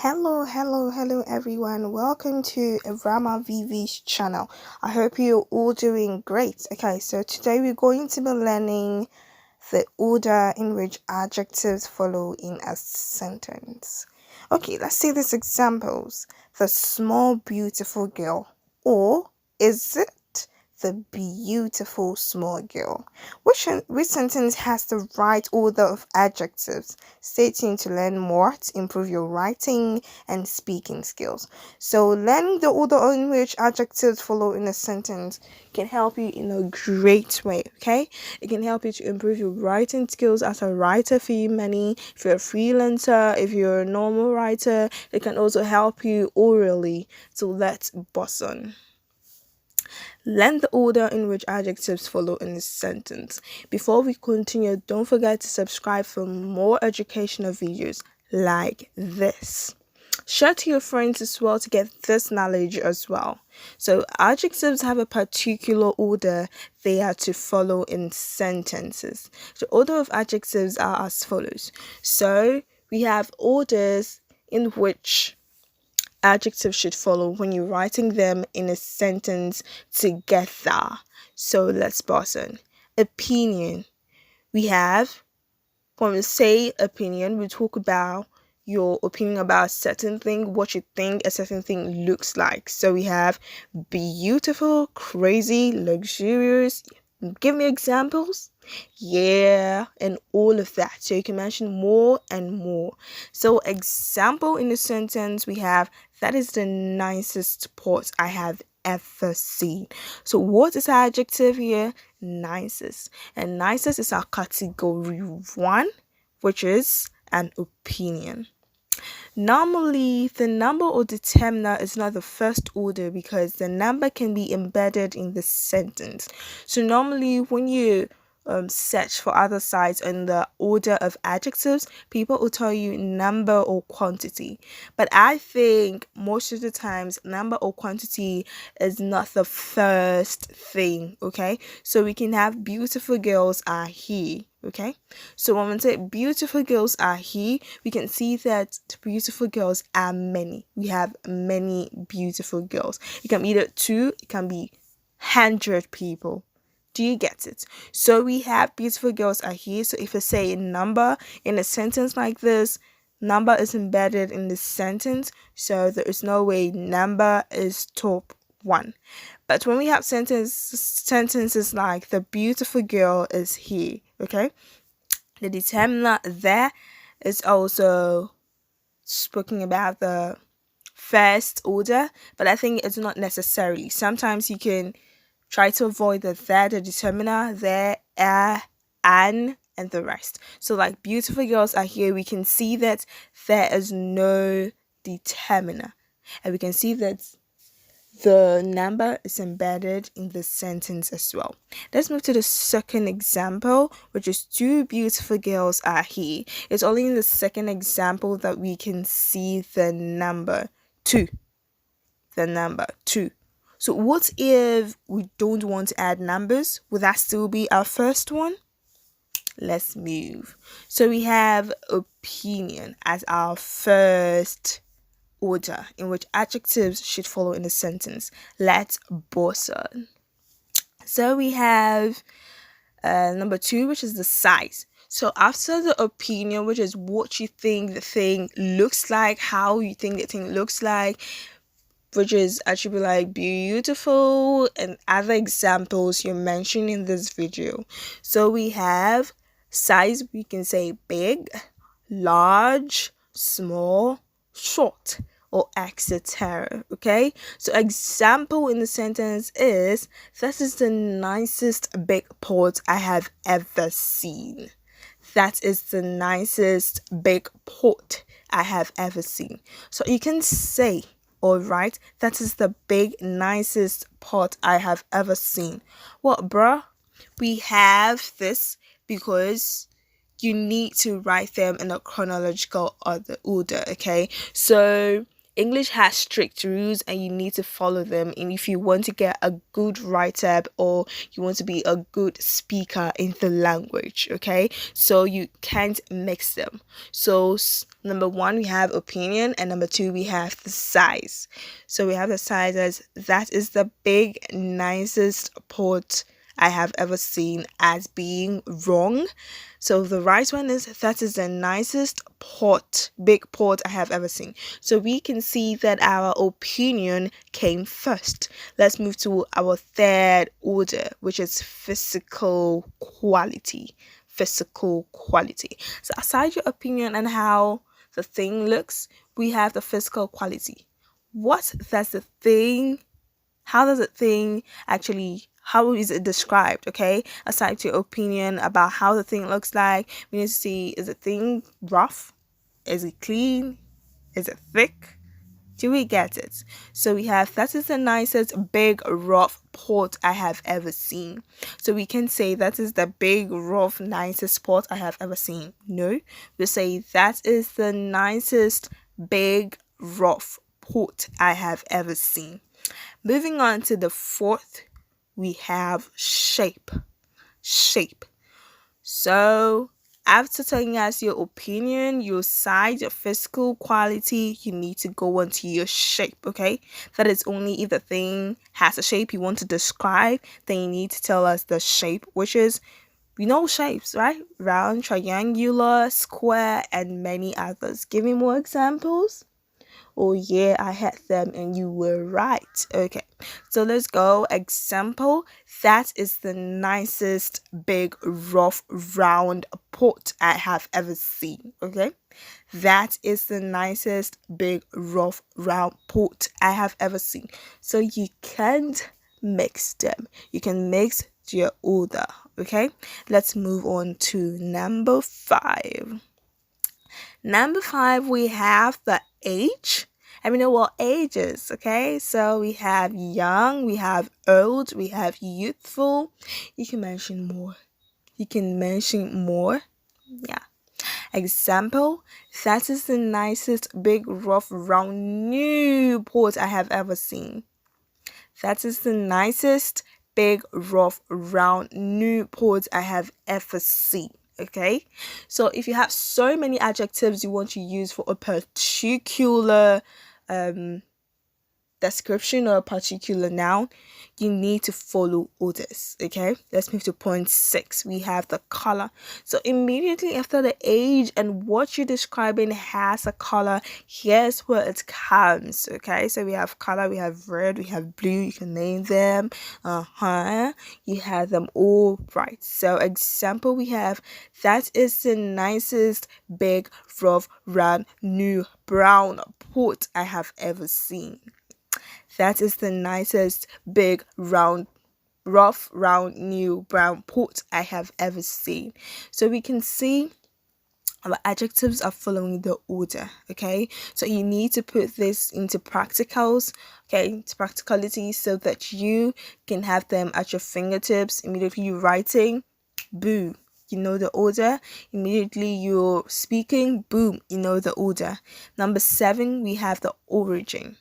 Hello everyone. Welcome to Rama VV's channel. I hope you're all doing great. Okay, so today we're going to be learning the order in which adjectives follow in a sentence. Okay, let's see these examples. The small beautiful girl, or is it the beautiful small girl? Which sentence has the right order of adjectives? Stay tuned to learn more to improve your writing and speaking skills. So, learning the order in which adjectives follow in a sentence can help you in a great way, okay? It can help you to improve your writing skills as a writer for you many. If you're a freelancer, if you're a normal writer, it can also help you orally. So, let's boss on. Learn the order in which adjectives follow in a sentence. Before we continue, don't forget to subscribe for more educational videos like this. Share to your friends as well to get this knowledge as well. So, adjectives have a particular order they are to follow in sentences. The order of adjectives are as follows. So, we have orders in which adjectives should follow when you're writing them in a sentence together. So let's pause on. Opinion. We have, when we say opinion, we talk about your opinion about a certain thing, what you think a certain thing looks like. So we have beautiful, crazy, luxurious. Give me examples. Yeah, and all of that. So you can mention more and more. So, example in the sentence, we have that is the nicest pot I have ever seen. So, what is our adjective here? Nicest. And nicest is our category 1, which is an opinion. Normally, the number or determiner is not the first order because the number can be embedded in the sentence. So normally, when you search for other sites in the order of adjectives, people will tell you number or quantity. But I think most of the times, number or quantity is not the first thing, okay? So we can have beautiful girls are here, okay? So when we say beautiful girls are here, we can see that beautiful girls are many. We have many beautiful girls. It can be either 2, it can be 100 people. Do you get it? So we have beautiful girls are here. So if I say a number in a sentence like this, number is embedded in the sentence. So there is no way number is top 1. But when we have sentences like the beautiful girl is here, okay? The determiner there is also speaking about the first order, but I think it's not necessarily. Sometimes you can try to avoid the determiner, there, an, and the rest. So, like beautiful girls are here, we can see that there is no determiner, and we can see that the number is embedded in the sentence as well. Let's move to the second example, which is 2 beautiful girls are here. It's only in the second example that we can see the number 2. The number 2. So what if we don't want to add numbers? Would that still be our first one? Let's move. So we have opinion as our first order in which adjectives should follow in a sentence. Let's boss on. So we have number 2, which is the size. So after the opinion, which is what you think the thing looks like, how you think the thing looks like, which is actually like beautiful and other examples you mentioned in this video. So we have size, we can say big, large, small, short, or etc. Okay, so example in the sentence is that is the nicest big pot I have ever seen. That is the nicest big pot I have ever seen. So you can say, alright, that is the big nicest pot I have ever seen. What, bruh? We have this because you need to write them in a chronological order, okay? So English has strict rules and you need to follow them. And if you want to get a good writer or you want to be a good speaker in the language, okay? So you can't mix them. So Number one, we have opinion, and number two, we have the size. So we have the size as that is the big, nicest pot I have ever seen as being wrong. So the right one is that is the nicest pot, big pot I have ever seen. So we can see that our opinion came first. Let's move to our third order, which is physical quality. Physical quality. So aside your opinion and how the thing looks, we have the physical quality. What does the thing, how does the thing actually, how is it described? Okay, aside your opinion about how the thing looks like, we need to see, is the thing rough? Is it clean? Is it thick? Do we get it? So we have, that is the nicest big rough pot I have ever seen. So we can say that is the big rough nicest pot I have ever seen. No, we say that is the nicest big rough pot I have ever seen. Moving on to the fourth, we have shape. Shape. So after telling us your opinion, your size, your physical quality, you need to go on to your shape, okay? That is only if the thing has a shape you want to describe, then you need to tell us the shape, which is, we know shapes, right? Round, triangular, square, and many others. Give me more examples. Oh yeah, I had them and you were right. Okay, so let's go. Example, that is the nicest big rough round pot I have ever seen. Okay, that is the nicest big rough round pot I have ever seen. So you can't mix them. You can mix your order. Okay, let's move on to number 5. Number 5, we have the age. And we know what age is, okay? So we have young, we have old, we have youthful. You can mention more. You can mention more. Yeah. Example, that is the nicest big rough round new pot I have ever seen. That is the nicest big rough round new pot I have ever seen. Okay, so if you have so many adjectives you want to use for a particular description or a particular noun, you need to follow orders. Okay, let's move to point 6. We have the color. So immediately after the age and what you're describing has a color, here's where it comes. Okay, so we have color, we have red, we have blue, you can name them. You have them all right. So example, we have, that is the nicest big rough round new brown pot I have ever seen. That is the nicest big rough round new brown pot I have ever seen. So we can see our adjectives are following the order. Okay, so you need to put this into practicals, okay, to practicality, so that you can have them at your fingertips. Immediately you're writing, boom, you know the order. Immediately you're speaking, boom, you know the order. Number 7, we have the origin.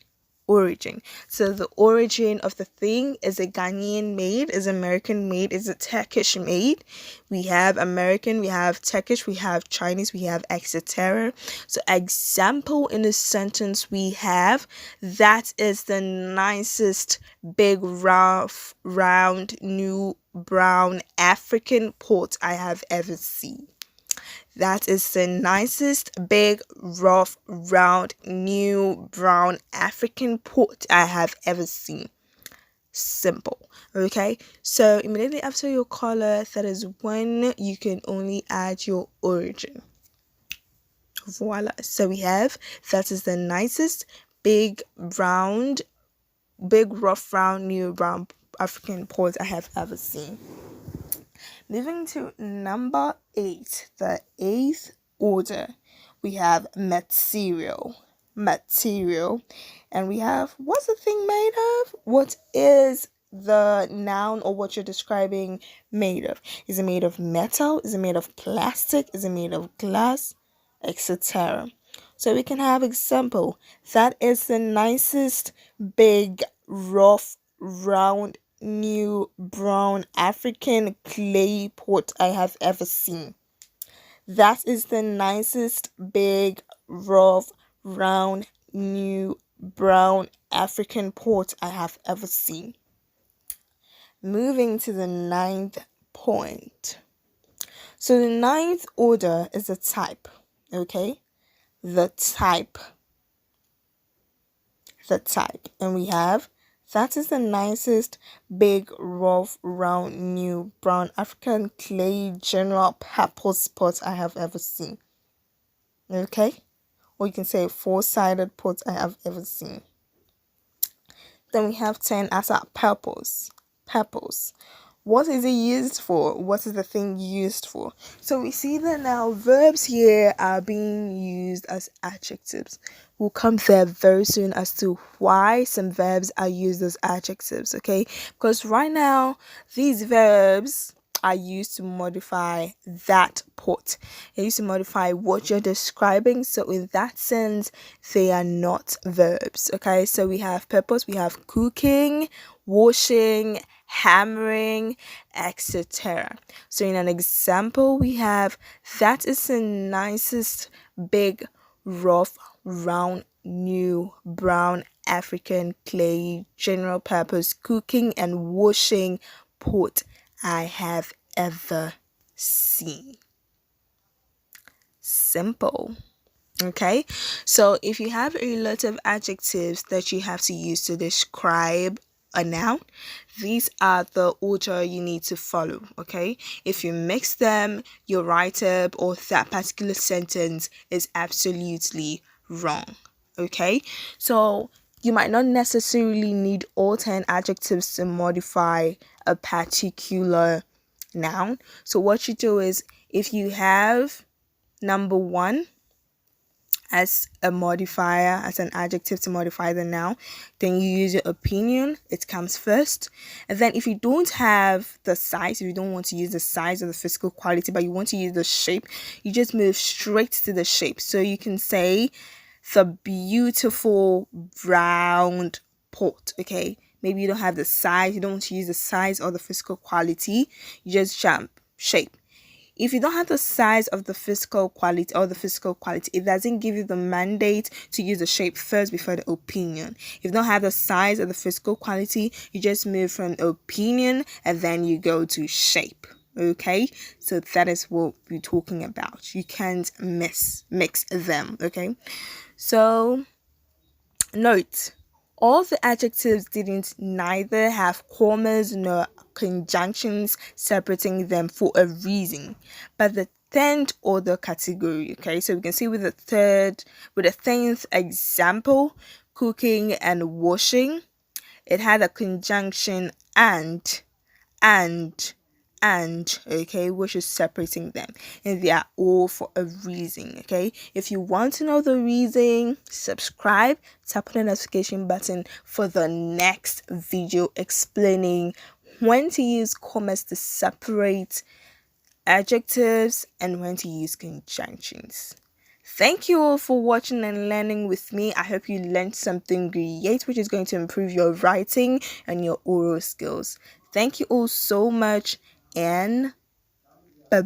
So the origin of the thing, is it Ghanaian made, is it American made, is it Turkish made? We have American, we have Turkish, we have Chinese, we have etc. So example in this sentence, we have, that is the nicest big rough round new brown African pot I have ever seen. That is the nicest big rough round new brown African pot I have ever seen. Simple. Okay, so immediately after your color, that is when you can only add your origin. Voila. So we have, that is the nicest big rough round new brown African pot I have ever seen. Moving to number 8, the 8th order, we have material, and we have, what's the thing made of? What is the noun or what you're describing made of? Is it made of metal? Is it made of plastic? Is it made of glass? Etc. So we can have example, that is the nicest big rough round new brown African clay pot I have ever seen. That is the nicest big rough, round, new, brown African pot I have ever seen. Moving to the ninth point. So the ninth order is the type, okay? The type. The type. And we have, that is the nicest, big, rough, round, new, brown African clay general purple spot I have ever seen. Okay? Or you can say four-sided pot I have ever seen. Then we have 10 as our purples. Purples. What is it used for? What is the thing used for? So we see that now verbs here are being used as adjectives. We'll come there very soon as to why some verbs are used as adjectives, okay? Because right now, these verbs are used to modify that part. They used to modify what you're describing. So in that sense, they are not verbs. Okay, so we have purpose, we have cooking, washing, hammering, etc. So in an example, we have, that is the nicest big, rough, round, new, brown African clay general purpose cooking and washing pot I have ever seen. Simple. Okay, so if you have a lot of adjectives that you have to use to describe a noun, these are the order you need to follow. Okay, if you mix them, your write-up or that particular sentence is absolutely wrong. Okay, so you might not necessarily need all 10 adjectives to modify a particular noun. So what you do is, if you have number one as a modifier, as an adjective to modify the noun, then you use your opinion, it comes first. And then if you don't have the size, if you don't want to use the size or the physical quality, but you want to use the shape, you just move straight to the shape. So you can say the beautiful round pot. Okay, maybe you don't have the size, you don't want to use the size or the physical quality, you just jump shape. If you don't have the size of the physical quality or the physical quality, it doesn't give you the mandate to use the shape first before the opinion. If you don't have the size or the physical quality, you just move from opinion and then you go to shape. Okay, so that is what we're talking about. You can't mix them. Okay, so note, all the adjectives didn't neither have commas nor conjunctions separating them for a reason, but the 10th order category. Okay, so we can see with the 10th example, cooking and washing, it had a conjunction and okay, which is separating them, and they are all for a reason. Okay, if you want to know the reason, subscribe, tap on the notification button for the next video explaining when to use commas to separate adjectives and when to use conjunctions. Thank you all for watching and learning with me. I hope you learned something great, which is going to improve your writing and your oral skills. Thank you all so much, and